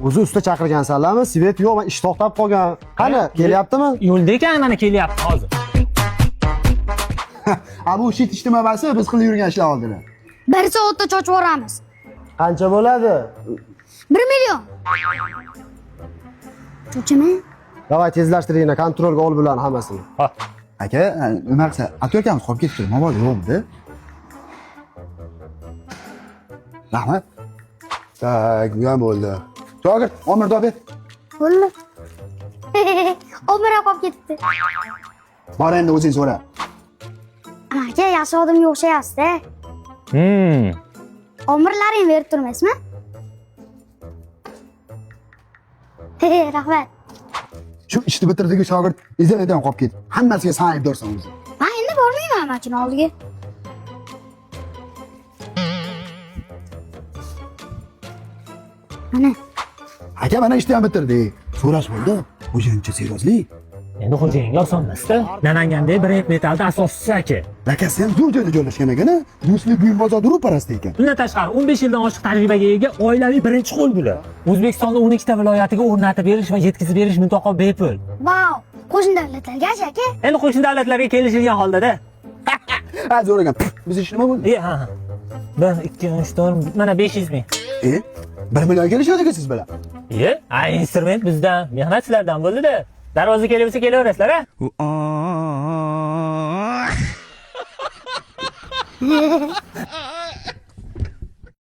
O'zi usta chaqirgansanlarmi? Svet yo'q, men ish to'xtab qolgan. Qani, kelyaptimi? Yo'lda ekan, mana kelyapti hozir. Bu shit ishlamabasi biz qilib yurgan ishlar oldilar. 1 soatda chochib yuboramiz. Qancha bo'ladi? 1 million. Cho'chimi? Davay tezlashtiringlar, kontrolga ol bularni hammasini. Ha. Aka, nima qilsa, aka akamiz qolib ketdi, mobodo yo'qmi? Rahmat. Tak, bu ham bo'ldi. Shogird, Omir Dobet. Bo'ldi. Omira qolib ketdi. Bor endi o'zing so'ra. Aka, yaxshi odamga o'xshayapsiz-da. Omirlaring berib turmaysizmi? Rahmat. Shu ishni bitirdigu shogird izladan qolib ketdi. Hammasiga sen aybdorsan o'zi. Men endi bormayman hamachini oldiga. Mana. Aka, mana ishni ham bitirdik. So'rash bo'ldi. O'zingcha seriozlik. Endi xo'jayinga oson emas-da. Namanganda brend metalda asoschisi aka. Akasi ham zo'r joyda joylashgan ekan-a. Do'stlik buyum bozorda ro'parasida ekan. Bundan tashqari 15 yildan oshiq tajribaga ega oilaviy birinchi qo'l bular. O'zbekistonning 12 ta viloyatiga o'rnatib berish va yetkazib berish mutlaqo bepul. Vau, qo'shni davlatlargacha aka. Endi qo'shni davlatlarga kelishilgan holda-da. Ha, zo'r ekan. Biz ish nima bo'ldi? Ha. 1 2 3 4 mana 500 ming. 1 million kelishadi siz bilan. Instrument bizdan, mehnatchilardan bo'ldi-da. Darvoza kelibsa kelaverasizlar, ha?